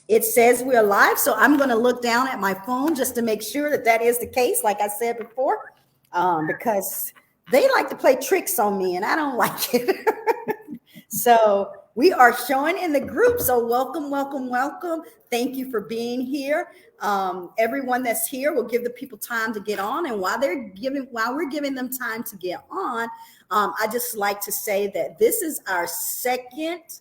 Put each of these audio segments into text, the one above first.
It says we're live, so I'm going to look down at my phone just to make sure that that is the case, like I said before, because they like to play tricks on me, and I don't like it. So we are showing in the group. So welcome, welcome, welcome. Thank you for being here. Everyone that's here, we'll give the people time to get on, and while we're giving them time to get on, I just like to say that this is our second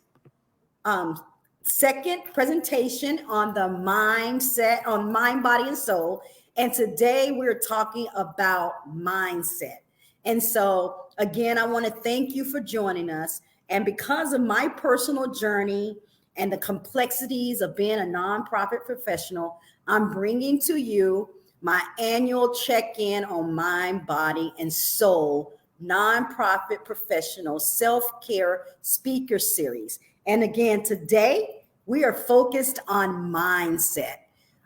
presentation on the mindset, on mind, body, and soul. And today we're talking about mindset. And so again, I want to thank you for joining us. And because of my personal journey and the complexities of being a nonprofit professional, I'm bringing to you my annual check-in on mind, body, and soul, nonprofit professional self-care speaker series. And again, today we are focused on mindset.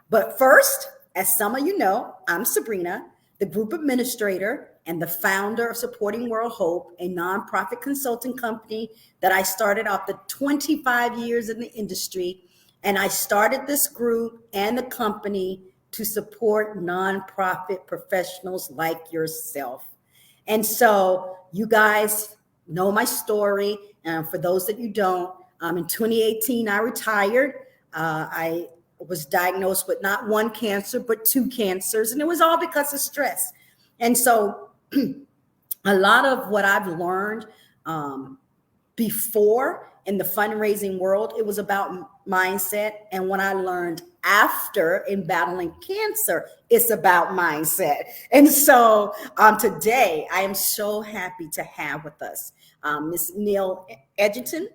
But first, as some of you know, I'm Sabrina, the group administrator and the founder of Supporting World Hope, a nonprofit consulting company that I started after 25 years in the industry. And I started this group and the company to support nonprofit professionals like yourself. And so you guys know my story. And for those that you don't, in 2018, I retired. I was diagnosed with not one cancer, but two cancers. And it was all because of stress. And so a lot of what I've learned before in the fundraising world, it was about mindset. And what I learned after in battling cancer, it's about mindset. And so today, I am so happy to have with us Miss Nell Edgington.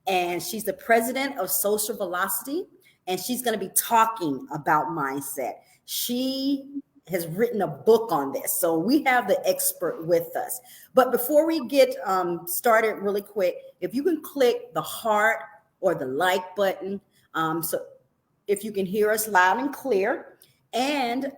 And she's the president of Social Velocity, and she's going to be talking about mindset. She has written a book on this, so we have the expert with us. But before we get started really quick, if you can click the heart or the like button, so if you can hear us loud and clear, and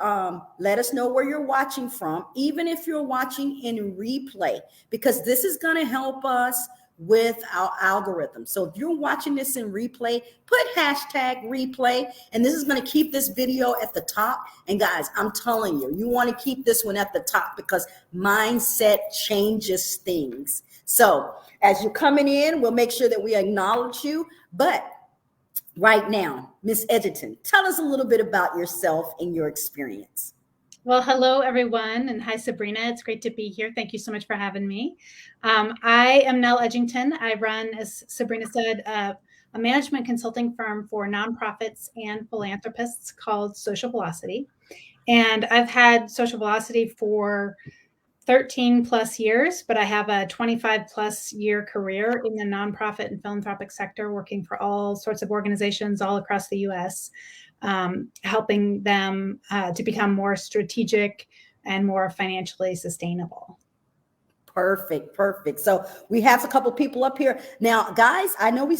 let us know where you're watching from, even if you're watching in replay, because this is going to help us with our algorithm. So if you're watching this in replay, put hashtag replay, and this is going to keep this video at the top. And guys, I'm telling you, you want to keep this one at the top because mindset changes things. So as you're coming in, we'll make sure that we acknowledge you. But right now, Miss Edgington, tell us a little bit about yourself and your experience. Well, hello, everyone. And hi, Sabrina. It's great to be here. Thank you so much for having me. I am Nell Edgington. I run, as Sabrina said, a management consulting firm for nonprofits and philanthropists called Social Velocity. And I've had Social Velocity for 13 plus years, but I have a 25 plus year career in the nonprofit and philanthropic sector, working for all sorts of organizations all across the US. Helping them to become more strategic and more financially sustainable. Perfect. So we have a couple people up here now, guys. I know we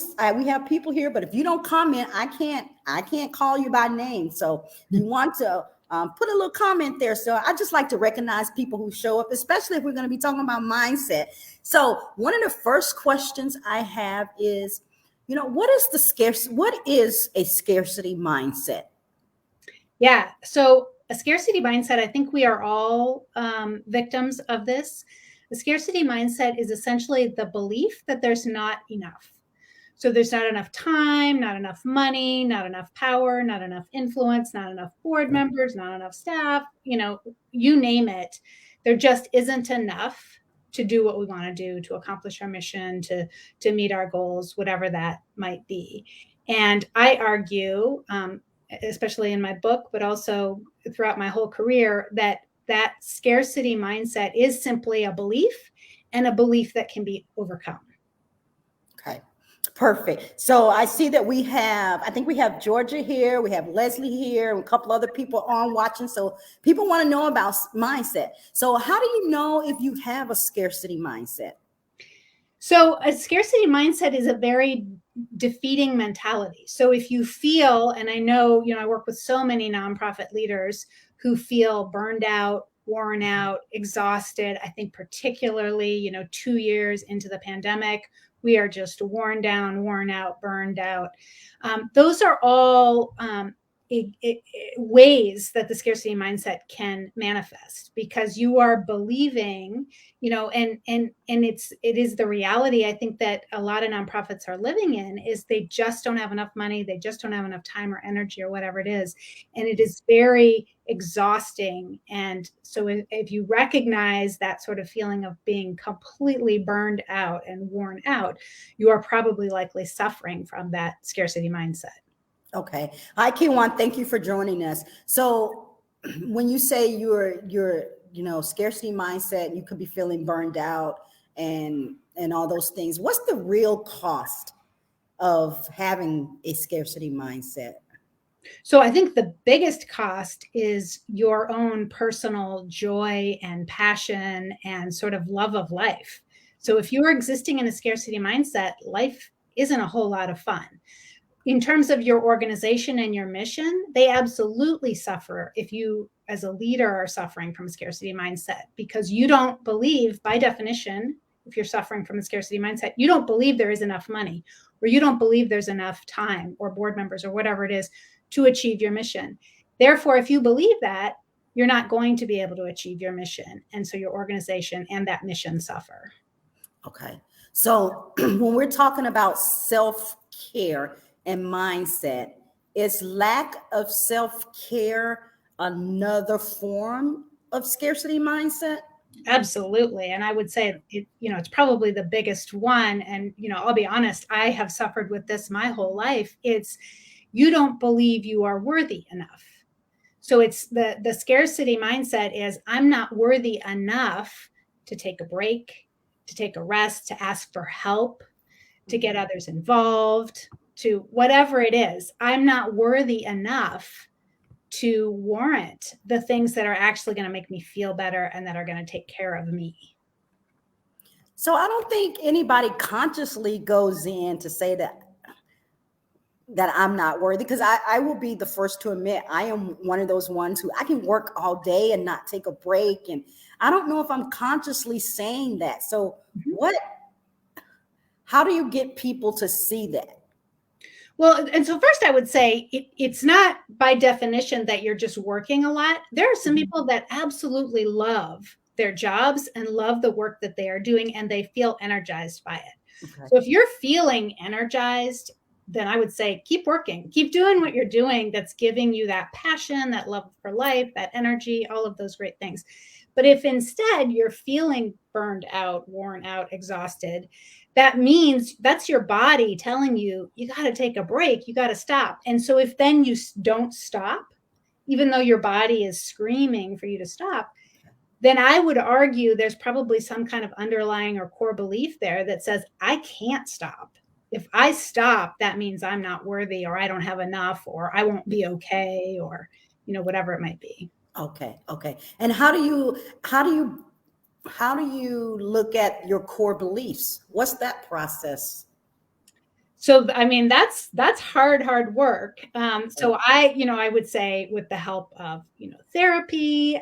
have people here, but if you don't comment, I can't call you by name. So you want to put a little comment there. So I just like to recognize people who show up, especially if we're going to be talking about mindset. So one of the first questions I have is, what is a scarcity mindset? Yeah. So a scarcity mindset, I think we are all victims of this. The scarcity mindset is essentially the belief that there's not enough. So there's not enough time, not enough money, not enough power, not enough influence, not enough board members, not enough staff, you name it. There just isn't enough to do what we want to do, to accomplish our mission, to meet our goals, whatever that might be. And I argue, especially in my book, but also throughout my whole career, that scarcity mindset is simply a belief, and a belief that can be overcome. Okay, perfect. So I see that I think we have Georgia here, we have Leslie here, and a couple other people on watching. So people want to know about mindset. So how do you know if you have a scarcity mindset? So a scarcity mindset is a very defeating mentality. So if you feel, and I know, I work with so many nonprofit leaders who feel burned out, worn out, exhausted. I think particularly, 2 years into the pandemic, We are just worn down, worn out, burned out. Those are all ways that the scarcity mindset can manifest, because you are believing, and it is the reality, I think, that a lot of nonprofits are living in, is they just don't have enough money, they just don't have enough time or energy or whatever it is, and it is very exhausting. And so if you recognize that sort of feeling of being completely burned out and worn out, you are probably likely suffering from that scarcity mindset. Okay. Hi, Kiwan. Thank you for joining us. So when you say you're scarcity mindset, you could be feeling burned out and all those things. What's the real cost of having a scarcity mindset? So I think the biggest cost is your own personal joy and passion and sort of love of life. So if you're existing in a scarcity mindset, life isn't a whole lot of fun. In terms of your organization and your mission, they absolutely suffer if you, as a leader, are suffering from a scarcity mindset, because you don't believe, by definition, if you're suffering from a scarcity mindset, you don't believe there is enough money, or you don't believe there's enough time or board members or whatever it is to achieve your mission. Therefore, if you believe that, you're not going to be able to achieve your mission. And so your organization and that mission suffer. Okay. So when we're talking about self-care and mindset, is lack of self-care another form of scarcity mindset? Absolutely. And I would say it's probably the biggest one. And, I'll be honest, I have suffered with this my whole life. It's, you don't believe you are worthy enough. So it's the scarcity mindset is, I'm not worthy enough to take a break, to take a rest, to ask for help, to get others involved, to whatever it is. I'm not worthy enough to warrant the things that are actually going to make me feel better and that are going to take care of me. So I don't think anybody consciously goes in to say that I'm not worthy, because I will be the first to admit I am one of those ones who I can work all day and not take a break. And I don't know if I'm consciously saying that. So how do you get people to see that? Well, and so first I would say it's not by definition that you're just working a lot. There are some people that absolutely love their jobs and love the work that they are doing, and they feel energized by it. Okay. So if you're feeling energized, then I would say keep working, keep doing what you're doing that's giving you that passion, that love for life, that energy, all of those great things. But if instead you're feeling burned out, worn out, exhausted, that means that's your body telling you, you got to take a break, you got to stop. And so if then you don't stop, even though your body is screaming for you to stop, then I would argue there's probably some kind of underlying or core belief there that says, I can't stop. If I stop, that means I'm not worthy, or I don't have enough, or I won't be okay, or, whatever it might be. Okay. And how do you look at your core beliefs? What's that process? So, I mean, that's hard work. So I would say with the help of, therapy,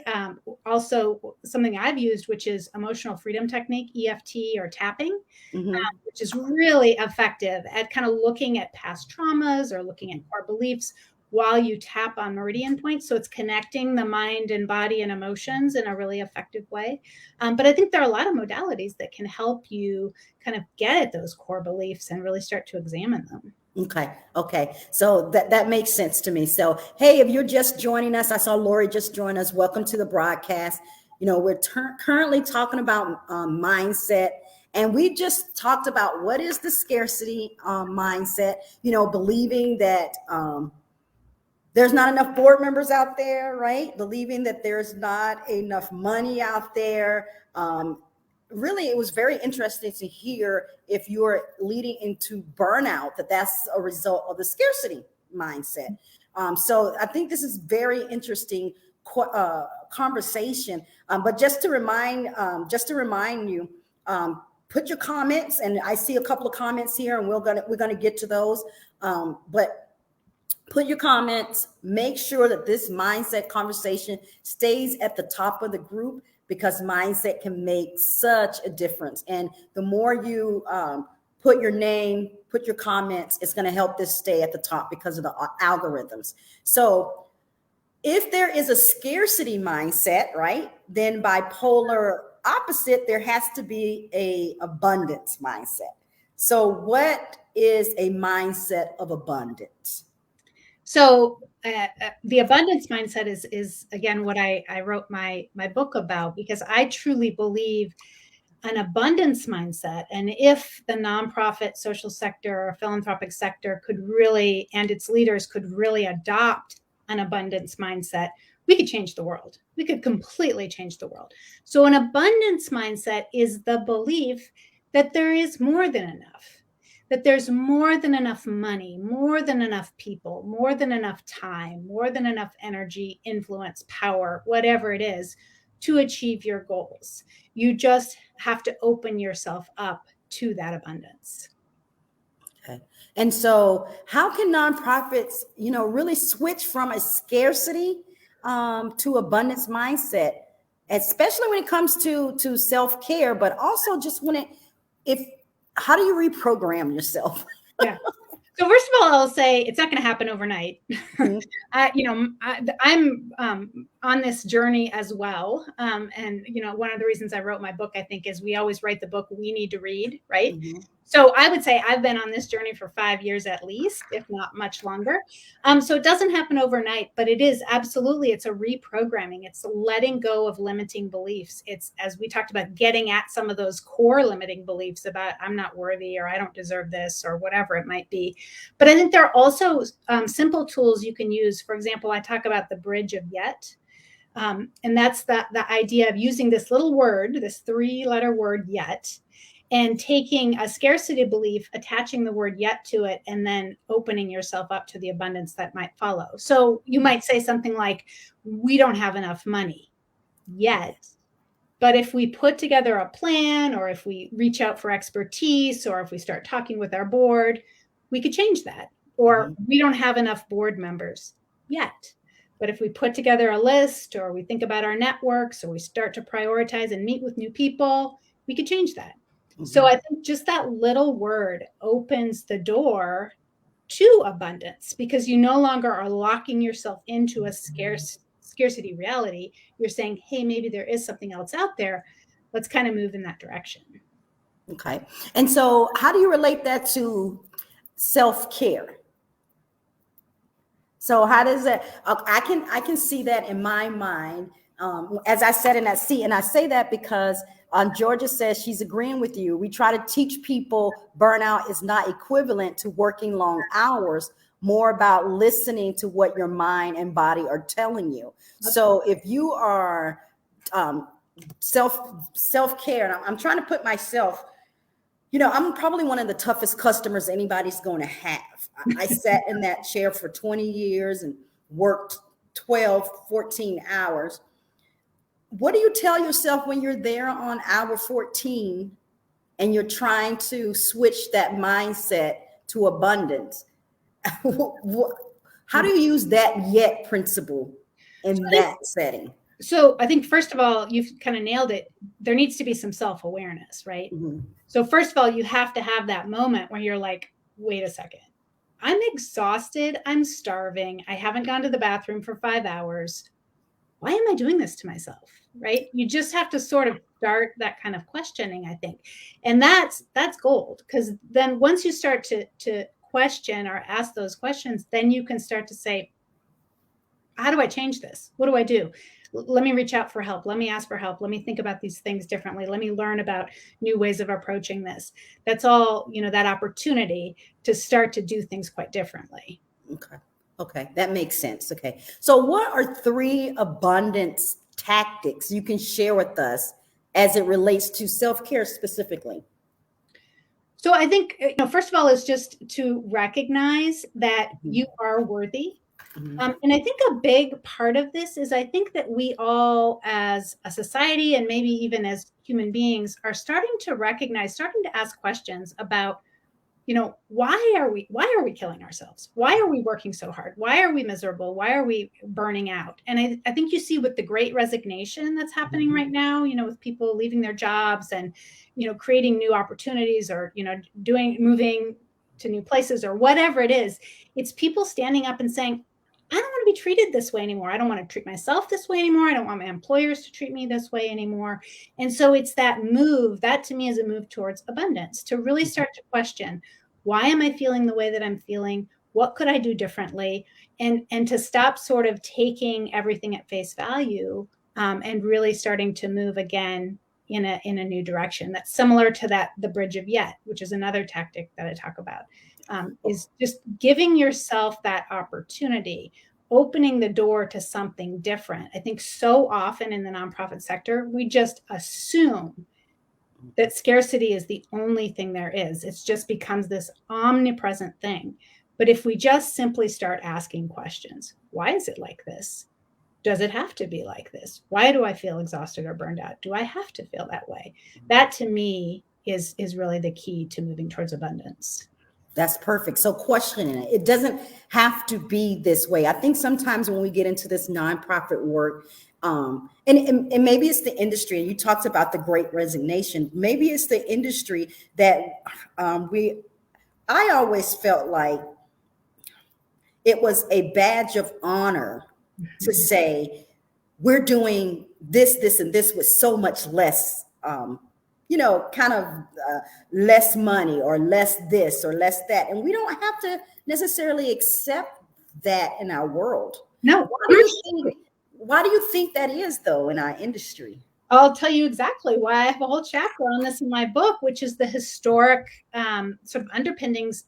also something I've used, which is emotional freedom technique, EFT, or tapping, which is really effective at kind of looking at past traumas or looking at core beliefs while you tap on meridian points. So it's connecting the mind and body and emotions in a really effective way. But I think there are a lot of modalities that can help you kind of get at those core beliefs and really start to examine them. Okay. So that makes sense to me. So, hey, if you're just joining us, I saw Lori just join us. Welcome to the broadcast. We're currently talking about mindset. And we just talked about what is the scarcity mindset, believing that there's not enough board members out there, right? Believing that there's not enough money out there. Really, it was very interesting to hear if you're leading into burnout, that's a result of the scarcity mindset. So I think this is very interesting conversation. But just to remind you, put your comments, and I see a couple of comments here, and we're gonna get to those. But put your comments, make sure that this mindset conversation stays at the top of the group, because mindset can make such a difference. And the more you put your name, put your comments. It's going to help this stay at the top because of the algorithms. So if there is a scarcity mindset, right, then bipolar opposite, there has to be a abundance mindset. So what is a mindset of abundance? So the abundance mindset is again what I wrote my book about, because I truly believe an abundance mindset, and if the nonprofit, social sector, or philanthropic sector could really, and its leaders could really adopt an abundance mindset, we could change the world. We could completely change the world. So an abundance mindset is the belief that there is more than enough, that there's more than enough money, more than enough people, more than enough time, more than enough energy, influence, power, whatever it is, to achieve your goals. You just have to open yourself up to that abundance. Okay. And so how can nonprofits, really switch from a scarcity to abundance mindset, especially when it comes to self-care, but also just how do you reprogram yourself? Yeah. So first of all, I'll say it's not going to happen overnight. Mhm. I'm on this journey as well. And, one of the reasons I wrote my book, I think, is we always write the book we need to read, right? Mm-hmm. So I would say I've been on this journey for 5 years at least, if not much longer. So it doesn't happen overnight, but it is absolutely, it's a reprogramming. It's letting go of limiting beliefs. It's, as we talked about, getting at some of those core limiting beliefs about I'm not worthy, or I don't deserve this, or whatever it might be. But I think there are also simple tools you can use. For example, I talk about the bridge of yet. And that's the idea of using this little word, this 3-letter word yet, and taking a scarcity belief, attaching the word yet to it, and then opening yourself up to the abundance that might follow. So you might say something like, we don't have enough money yet. But if we put together a plan, or if we reach out for expertise, or if we start talking with our board, we could change that. Or we don't have enough board members yet. But if we put together a list, or we think about our networks, or we start to prioritize and meet with new people, we could change that. Mm-hmm. So I think just that little word opens the door to abundance, because you no longer are locking yourself into a scarcity reality. You're saying, hey, maybe there is something else out there. Let's kind of move in that direction. Okay. And so how do you relate that to self-care? So how does that, I can see that in my mind, as I said in that seat, and I say that because Georgia says she's agreeing with you. We try to teach people burnout is not equivalent to working long hours, more about listening to what your mind and body are telling you. Okay. So if you are self-care, and I'm trying to put myself, I'm probably one of the toughest customers anybody's going to have. I sat in that chair for 20 years and worked 12, 14 hours. What do you tell yourself when you're there on hour 14 and you're trying to switch that mindset to abundance? How do you use that yet principle in that setting? So I think, first of all, you've kind of nailed it. There needs to be some self-awareness, right? Mm-hmm. So first of all, you have to have that moment where you're like, wait a second, I'm exhausted. I'm starving. I haven't gone to the bathroom for 5 hours. Why am I doing this to myself? Right? You just have to sort of start that kind of questioning, I think. And that's gold, because then once you start to question or ask those questions, then you can start to say, how do I change this? What do I do? Let me reach out for help. Let me ask for help. Let me think about these things differently. Let me learn about new ways of approaching this. That's all, that opportunity to start to do things quite differently. Okay. That makes sense. Okay. So what are 3 abundance tactics you can share with us as it relates to self-care specifically? So I think, first of all, is just to recognize that you are worthy. Mm-hmm. And I think a big part of this is, I think that we all as a society, and maybe even as human beings, are starting to recognize, starting to ask questions about why are we killing ourselves? Why are we working so hard? Why are we miserable? Why are we burning out? And I think you see with the great resignation that's happening right now, with people leaving their jobs and, creating new opportunities or, moving to new places or whatever it is, it's people standing up and saying, I don't want to be treated this way anymore. I don't want to treat myself this way anymore. I don't want my employers to treat me this way anymore. And so it's that move, that to me is a move towards abundance, to really start to question, why am I feeling the way that I'm feeling? What could I do differently? And to stop sort of taking everything at face value, and really starting to move again in a new direction. That's similar to the bridge of yet, which is another tactic that I talk about. Is just giving yourself that opportunity, opening the door to something different. I think so often in the nonprofit sector, we just assume that scarcity is the only thing there is. It just becomes this omnipresent thing. But if we just simply start asking questions, why is it like this? Does it have to be like this? Why do I feel exhausted or burned out? Do I have to feel that way? That to me is really the key to moving towards abundance. That's perfect. So questioning it. It doesn't have to be this way. I think sometimes when we get into this nonprofit work, and maybe it's the industry, and you talked about the great resignation. Maybe it's the industry that I always felt like it was a badge of honor to say, we're doing this, and this with so much less, kind of less money or less this or less that. And we don't have to necessarily accept that in our world. No. Why do you think that is, though, in our industry? I'll tell you exactly why. I have a whole chapter on this in my book, which is the historic sort of underpinnings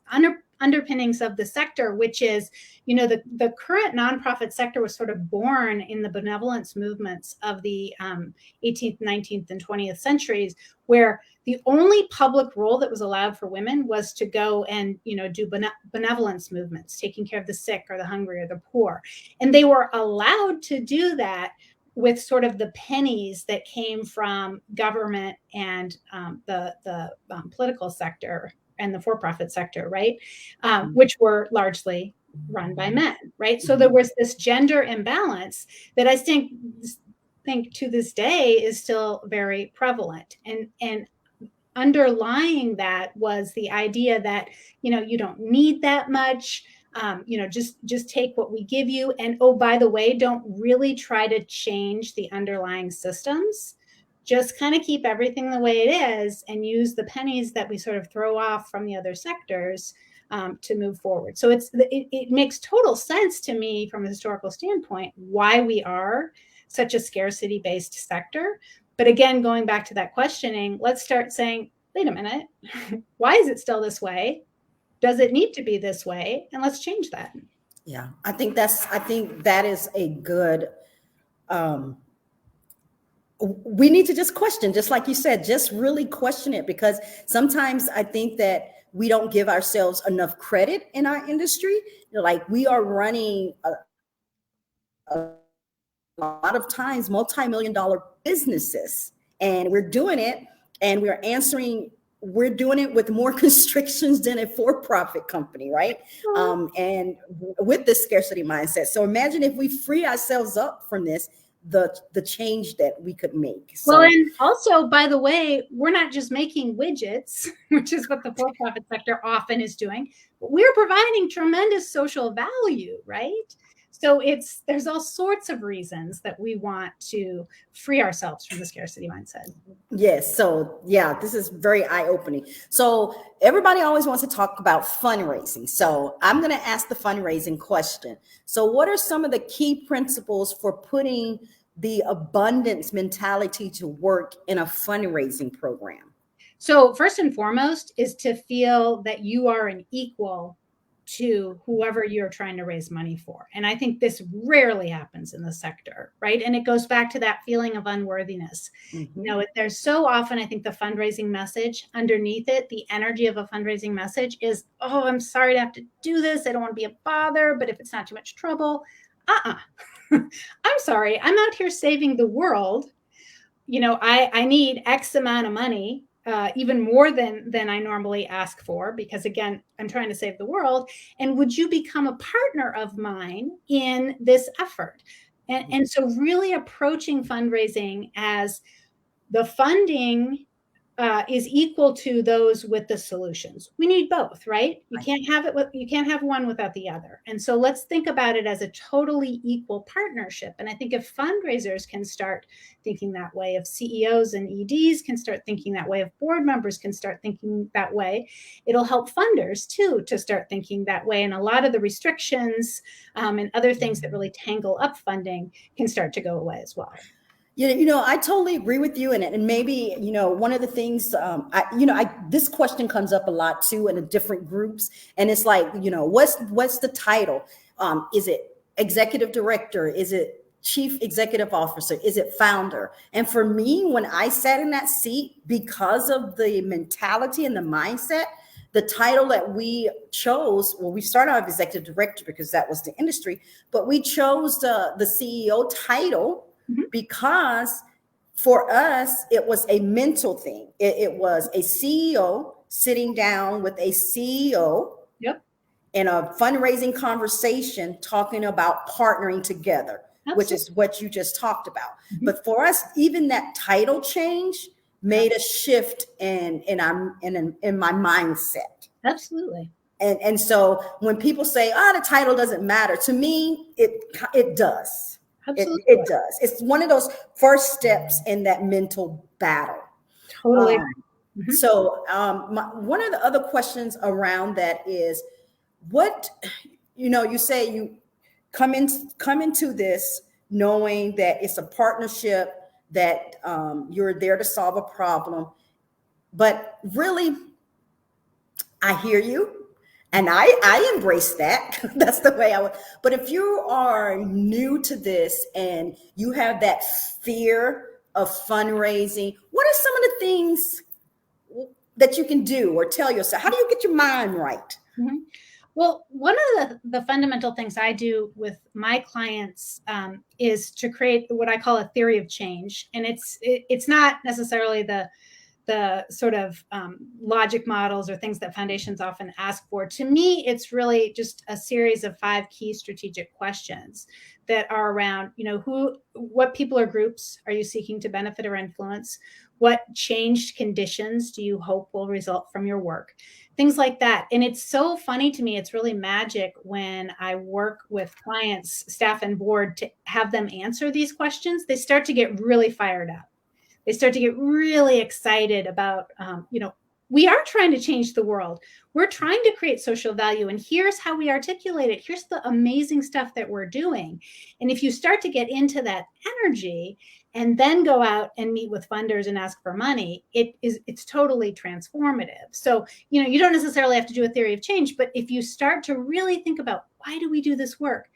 of the sector, which is, the current nonprofit sector was sort of born in the benevolence movements of the 18th, 19th, and 20th centuries, where the only public role that was allowed for women was to go and, do benevolence movements, taking care of the sick or the hungry or the poor. And they were allowed to do that with sort of the pennies that came from government and the political sector and the for-profit sector, right? Which were largely run by men, right? So there was this gender imbalance that I think to this day is still very prevalent. And underlying that was the idea that, you don't need that much. Just take what we give you. And oh, by the way, don't really try to change the underlying systems. Just kind of keep everything the way it is and use the pennies that we sort of throw off from the other sectors to move forward. So it makes total sense to me from a historical standpoint why we are such a scarcity-based sector. But again, going back to that questioning, let's start saying, wait a minute, why is it still this way? Does it need to be this way? And let's change that. Yeah, I think that is a good, we need to just question, just like you said, just really question it, because sometimes I think that we don't give ourselves enough credit in our industry. Like, we are running a lot of times multi-million-dollar businesses, and we're doing it and we're doing it with more constrictions than a for-profit company, right? And with the scarcity mindset. So imagine if we free ourselves up from this, the change that we could make. So, well, and also, by the way, we're not just making widgets, which is what the for-profit sector often is doing, but we're providing tremendous social value, right? So there's all sorts of reasons that we want to free ourselves from the scarcity mindset. Yes. So yeah, this is very eye-opening. So everybody always wants to talk about fundraising. So I'm going to ask the fundraising question. So what are some of the key principles for putting the abundance mentality to work in a fundraising program? So first and foremost is to feel that you are an equal to whoever you're trying to raise money for. And I think this rarely happens in the sector, right? And it goes back to that feeling of unworthiness. Mm-hmm. There's so often, I think the fundraising message underneath it, the energy of a fundraising message is, oh, I'm sorry to have to do this. I don't want to be a bother, but if it's not too much trouble, I'm sorry. I'm out here saving the world. I need X amount of money. even more than I normally ask for, because again, I'm trying to save the world. And would you become a partner of mine in this effort? And so really approaching fundraising as the funding is equal to those with the solutions. We need both, right? You can't have one without the other. And so let's think about it as a totally equal partnership. And I think if fundraisers can start thinking that way, if CEOs and EDs can start thinking that way, if board members can start thinking that way, it'll help funders too to start thinking that way. And a lot of the restrictions and other things that really tangle up funding can start to go away as well. Yeah, I totally agree with you. And maybe, one of the things, this question comes up a lot too in the different groups. And it's like, what's the title? Is it executive director? Is it chief executive officer? Is it founder? And for me, when I sat in that seat, because of the mentality and the mindset, the title that we chose, well, we started out as executive director because that was the industry, but we chose the CEO title because for us, it was a mental thing. It was a CEO sitting down with a CEO in a fundraising conversation talking about partnering together, which is what you just talked about. But for us, even that title change made a shift in my mindset. Absolutely. And so when people say, the title doesn't matter, to me, it does. It does. It's one of those first steps in that mental battle. Totally. So one of the other questions around that is, what, you say you come into this knowing that it's a partnership, that you're there to solve a problem, but really, I hear you. And I embrace that. That's the way I would. But if you are new to this and you have that fear of fundraising, what are some of the things that you can do or tell yourself? How do you get your mind right? Well, one of the fundamental things I do with my clients is to create what I call a theory of change. And it's not necessarily the sort of logic models or things that foundations often ask for. To me, it's really just a series of 5 key strategic questions that are around, what people or groups are you seeking to benefit or influence? What changed conditions do you hope will result from your work? Things like that. And it's so funny to me. It's really magic when I work with clients, staff, and board to have them answer these questions. They start to get really fired up. They start to get really excited about, we are trying to change the world. We're trying to create social value. And here's how we articulate it. Here's the amazing stuff that we're doing. And if you start to get into that energy and then go out and meet with funders and ask for money, it's totally transformative. So, you don't necessarily have to do a theory of change, but if you start to really think about, why do we do this work?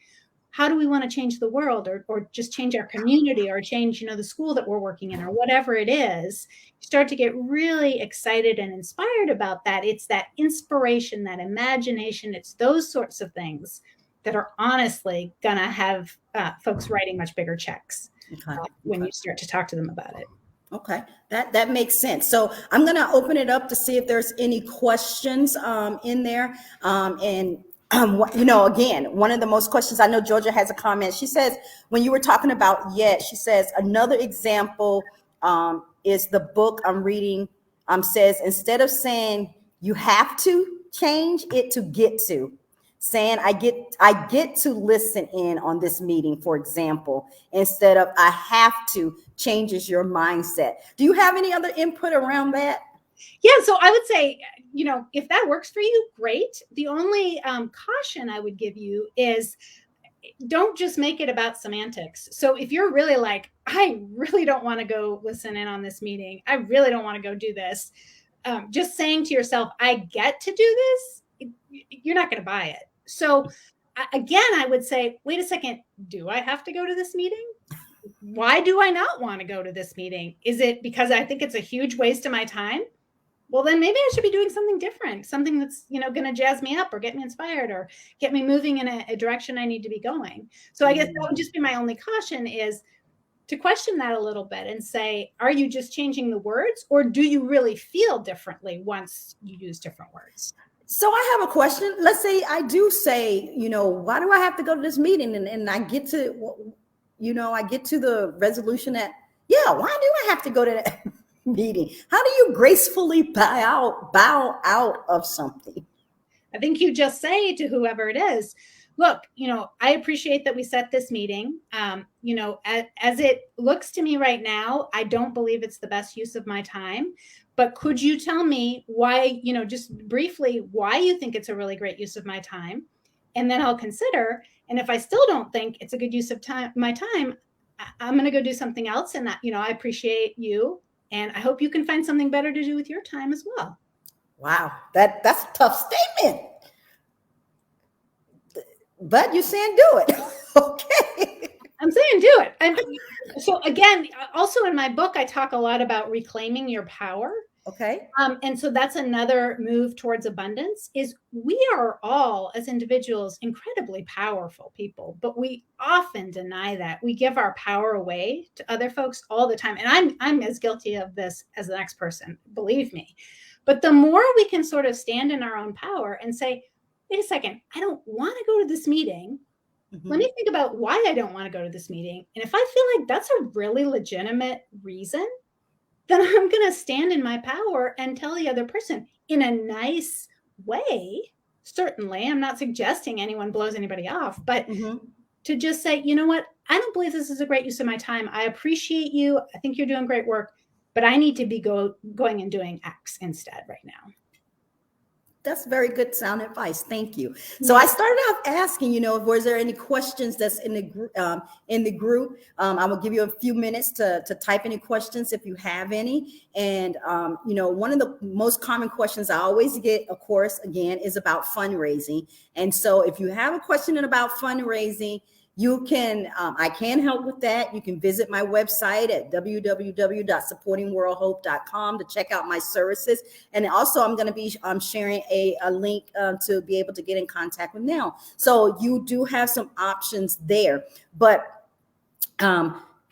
How do we want to change the world, or just change our community, or change, the school that we're working in, or whatever it is, you start to get really excited and inspired about that. It's that inspiration, that imagination. It's those sorts of things that are honestly going to have folks writing much bigger checks when you start to talk to them about it. Okay, that makes sense. So I'm going to open it up to see if there's any questions in there. Again, one of the most questions, I know Georgia has a comment. She says, when you were talking about she says, another example is the book I'm reading says, instead of saying you have to change it to get to, saying I get to listen in on this meeting, for example, instead of I have to, changes your mindset. Do you have any other input around that? Yeah, so I would say, if that works for you, great. The only caution I would give you is, don't just make it about semantics. So if you're really like, I really don't want to go listen in on this meeting, I really don't want to go do this, just saying to yourself, I get to do this, you're not going to buy it. So again, I would say, wait a second, do I have to go to this meeting? Why do I not want to go to this meeting? Is it because I think it's a huge waste of my time? Well, then maybe I should be doing something different, something that's, going to jazz me up or get me inspired or get me moving in a direction I need to be going. So I guess that would just be my only caution is, to question that a little bit and say, are you just changing the words, or do you really feel differently once you use different words? So I have a question. Let's say I do say, why do I have to go to this meeting? And I get to, I get to the resolution that, yeah, why do I have to go to that meeting? How do you gracefully bow out of something? I think you just say to whoever it is, look, I appreciate that we set this meeting. As it looks to me right now, I don't believe it's the best use of my time. But could you tell me why, just briefly, why you think it's a really great use of my time? And then I'll consider. And if I still don't think it's a good use of my time, I'm going to go do something else. And, I appreciate you. And I hope you can find something better to do with your time as well. Wow, that's a tough statement. But you're saying do it. Okay. I'm saying do it. And so again, also in my book, I talk a lot about reclaiming your power. Okay. And so that's another move towards abundance, is we are all, as individuals, incredibly powerful people, but we often deny that. We give our power away to other folks all the time. And I'm as guilty of this as the next person, believe me. But the more we can sort of stand in our own power and say, wait a second, I don't want to go to this meeting. Mm-hmm. Let me think about why I don't want to go to this meeting. And if I feel like that's a really legitimate reason, then I'm going to stand in my power and tell the other person in a nice way. Certainly, I'm not suggesting anyone blows anybody off, but to just say, you know what, I don't believe this is a great use of my time. I appreciate you. I think you're doing great work, but I need to be going and doing X instead right now. That's very good sound advice. Thank you. So I started off asking, was there any questions that's in the group? I will give you a few minutes to type any questions if you have any. And, one of the most common questions I always get, of course, again, is about fundraising. And so if you have a question about fundraising, you can, I can help with that. You can visit my website at www.supportingworldhope.com to check out my services. And also I'm going to be sharing a link to be able to get in contact with Nell. So you do have some options there. But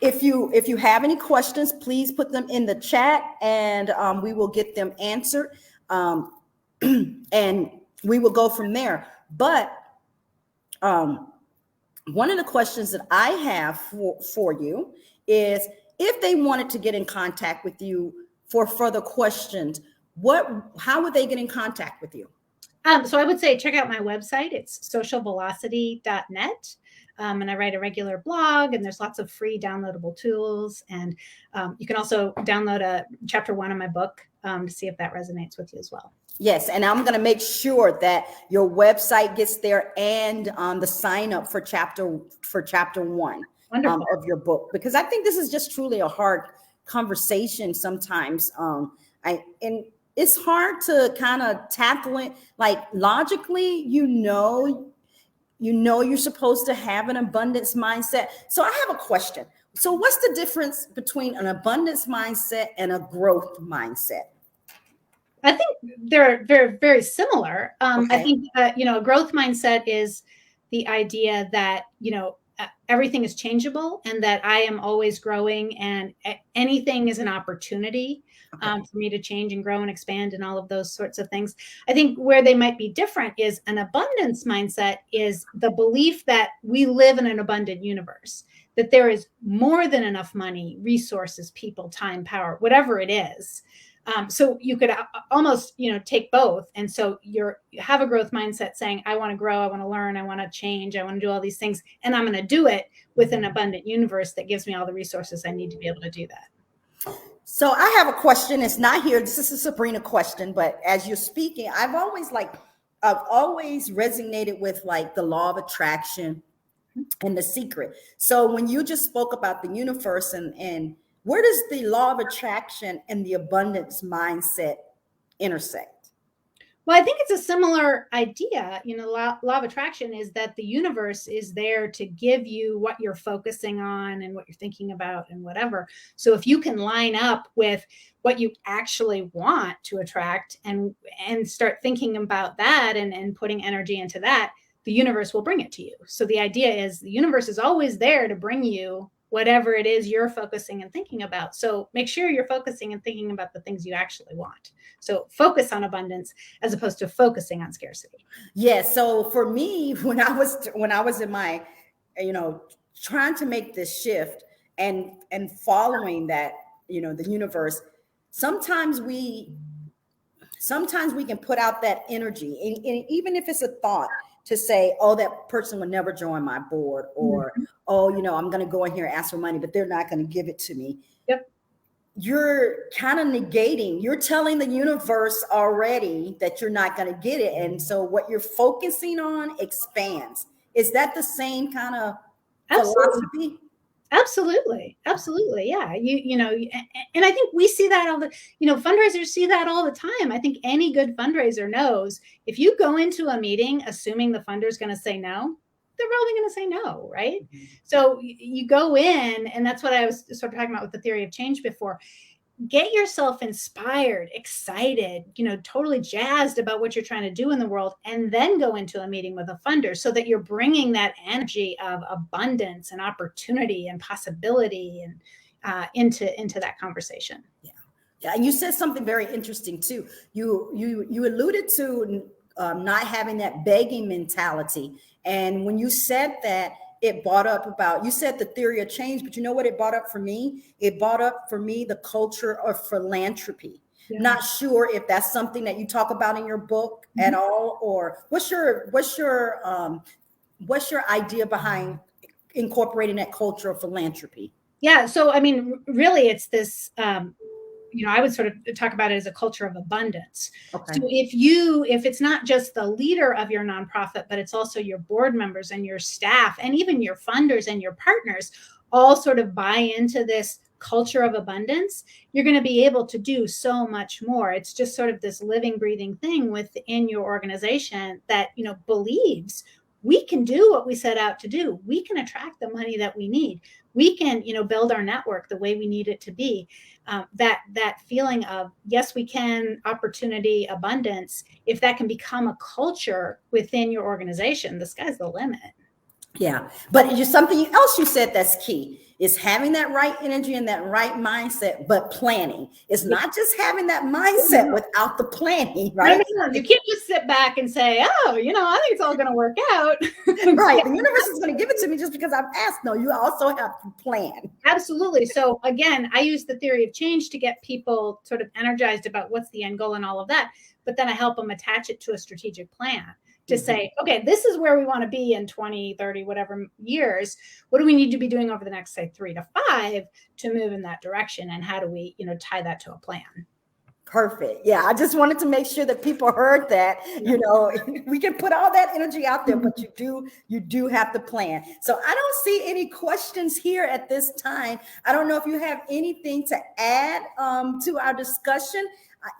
if you have any questions, please put them in the chat and we will get them answered. And we will go from there. But one of the questions that I have for you is, if they wanted to get in contact with you for further questions, how would they get in contact with you? So I would say check out my website. It's socialvelocity.net. And I write a regular blog, and there's lots of free downloadable tools. And you can also download chapter 1 of my book to see if that resonates with you as well. Yes, and I'm going to make sure that your website gets there and the sign up for chapter 1 of your book, because I think this is just truly a hard conversation sometimes. And it's hard to kind of tackle it like logically. You're supposed to have an abundance mindset. So I have a question. So what's the difference between an abundance mindset and a growth mindset? I think they're very, very similar. Okay. I think, a growth mindset is the idea that, everything is changeable and that I am always growing, and anything is an opportunity for me to change and grow and expand and all of those sorts of things. I think where they might be different is an abundance mindset is the belief that we live in an abundant universe, that there is more than enough money, resources, people, time, power, whatever it is. So you could almost, take both. And so you have a growth mindset saying, I want to grow, I want to learn, I want to change, I want to do all these things. And I'm going to do it with an abundant universe that gives me all the resources I need to be able to do that. So I have a question. It's not here. This is a Sabrina question, but as you're speaking, I've always resonated with like the law of attraction and The Secret. So when you just spoke about the universe and where does the law of attraction and the abundance mindset intersect? Well, I think it's a similar idea. Law of attraction is that the universe is there to give you what you're focusing on and what you're thinking about and whatever. So if you can line up with what you actually want to attract and start thinking about that and putting energy into that, the universe will bring it to you. So the idea is the universe is always there to bring you whatever it is you're focusing and thinking about. So make sure you're focusing and thinking about the things you actually want. So focus on abundance as opposed to focusing on scarcity. Yeah. So for me, when I was in my, trying to make this shift and following that, the universe, sometimes we can put out that energy, and even if it's a thought to say, oh, that person would never join my board, or oh, I'm going to go in here and ask for money, but they're not going to give it to me. Yep. You're kind of negating, you're telling the universe already that you're not going to get it. And so what you're focusing on expands. Is that the same kind of philosophy? Absolutely. Yeah. And I think we see that fundraisers see that all the time. I think any good fundraiser knows if you go into a meeting assuming the funder's going to say no, they're probably going to say no, right? Mm-hmm. So you go in, and that's what I was sort of talking about with the theory of change before. Get yourself inspired, excited, totally jazzed about what you're trying to do in the world, and then go into a meeting with a funder so that you're bringing that energy of abundance and opportunity and possibility and into that conversation. Yeah. And you said something very interesting too. You alluded to not having that begging mentality. And when you said that, it brought up about, you said the theory of change, but you know what it brought up for me? It brought up for me the culture of philanthropy. Yeah. Not sure if that's something that you talk about in your book at all, or what's your idea behind incorporating that culture of philanthropy? Yeah. So, I mean, really it's this, I would sort of talk about it as a culture of abundance. Okay. So if it's not just the leader of your nonprofit, but it's also your board members and your staff and even your funders and your partners all sort of buy into this culture of abundance, you're going to be able to do so much more. It's just sort of this living, breathing thing within your organization that, believes we can do what we set out to do. We can attract the money that we need. We can, build our network the way we need it to be. That feeling of, yes, we can, opportunity, abundance, if that can become a culture within your organization, the sky's the limit. Yeah. But something else you said that's key is having that right energy and that right mindset, but planning. It's not just having that mindset without the planning, right? No. You can't just sit back and say, oh, I think it's all going to work out. Right. The universe is going to give it to me just because I've asked. No, you also have to plan. Absolutely. So again, I use the theory of change to get people sort of energized about what's the end goal and all of that. But then I help them attach it to a strategic plan. To say, okay, this is where we want to be in 20, 30, whatever years. What do we need to be doing over the next, say, 3 to 5 to move in that direction? And how do we, tie that to a plan? Perfect. Yeah. I just wanted to make sure that people heard that, we can put all that energy out there, but you do have to plan. So I don't see any questions here at this time. I don't know if you have anything to add to our discussion.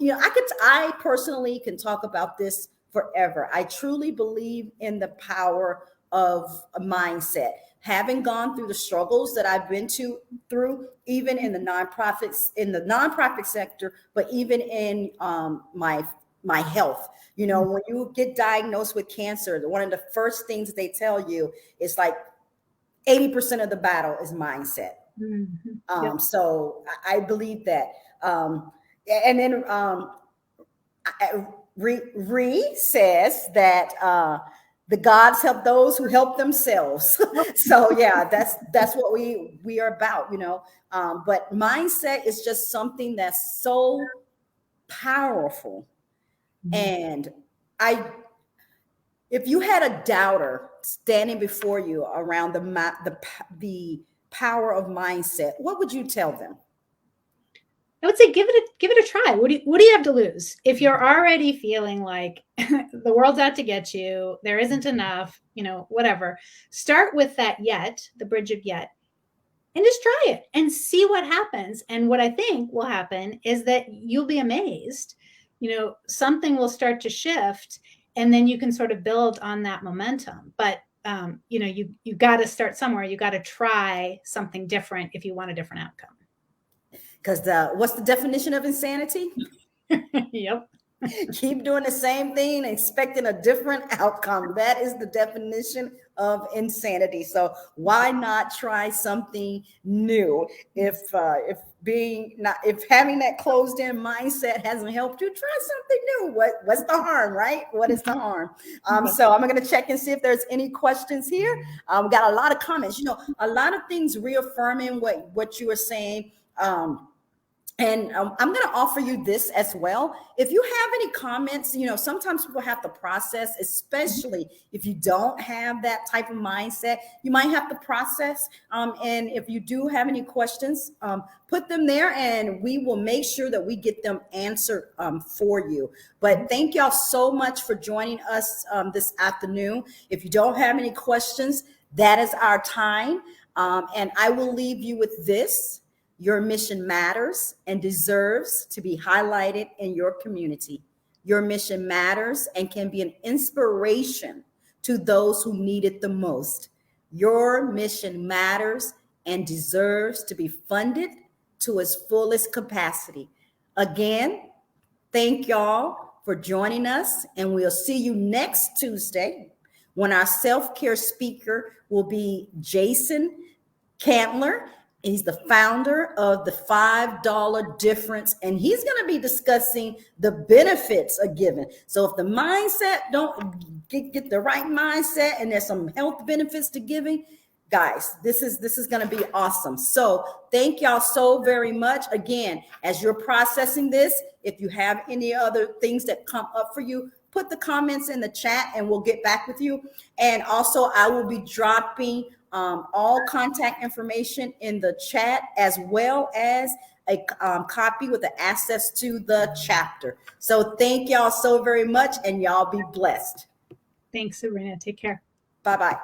I personally can talk about this forever. I truly believe in the power of a mindset. Having gone through the struggles that I've been through, even in the nonprofit sector, but even in my health. When you get diagnosed with cancer, one of the first things they tell you is like 80% of the battle is mindset. Mm-hmm. Yep. So I believe that. And then Ree says that the gods help those who help themselves. So yeah, that's what we are about, but mindset is just something that's so powerful. Mm-hmm. And if you had a doubter standing before you around the power of mindset, what would you tell them? I would say give it a try. What do you have to lose? If you're already feeling like the world's out to get you, there isn't enough, whatever, start with that the bridge of yet, and just try it and see what happens. And what I think will happen is that you'll be amazed. Something will start to shift, and then you can sort of build on that momentum. But you got to start somewhere. You got to try something different if you want a different outcome. Because what's the definition of insanity? Yep. Keep doing the same thing, expecting a different outcome. That is the definition of insanity. So why not try something new? If having that closed in mindset hasn't helped you, try something new. What's the harm, right? What is the harm? So I'm going to check and see if there's any questions here. We got a lot of comments. A lot of things reaffirming what you were saying. And I'm going to offer you this as well. If you have any comments, sometimes people have to process, especially if you don't have that type of mindset, you might have to process. And if you do have any questions, put them there and we will make sure that we get them answered for you. But thank y'all so much for joining us this afternoon. If you don't have any questions, that is our time. And I will leave you with this. Your mission matters and deserves to be highlighted in your community. Your mission matters and can be an inspiration to those who need it the most. Your mission matters and deserves to be funded to its fullest capacity. Again, thank y'all for joining us, and we'll see you next Tuesday when our self-care speaker will be Jason Cantler. He's the founder of the $5 Difference, and he's going to be discussing the benefits of giving. So if the mindset don't get the right mindset, and there's some health benefits to giving, guys, this is going to be awesome. So thank y'all so very much. Again, as you're processing this, if you have any other things that come up for you, put the comments in the chat and we'll get back with you. And also I will be dropping all contact information in the chat, as well as a copy with the access to the chapter. So thank y'all so very much, and y'all be blessed. Thanks, Serena. Take care. Bye-bye.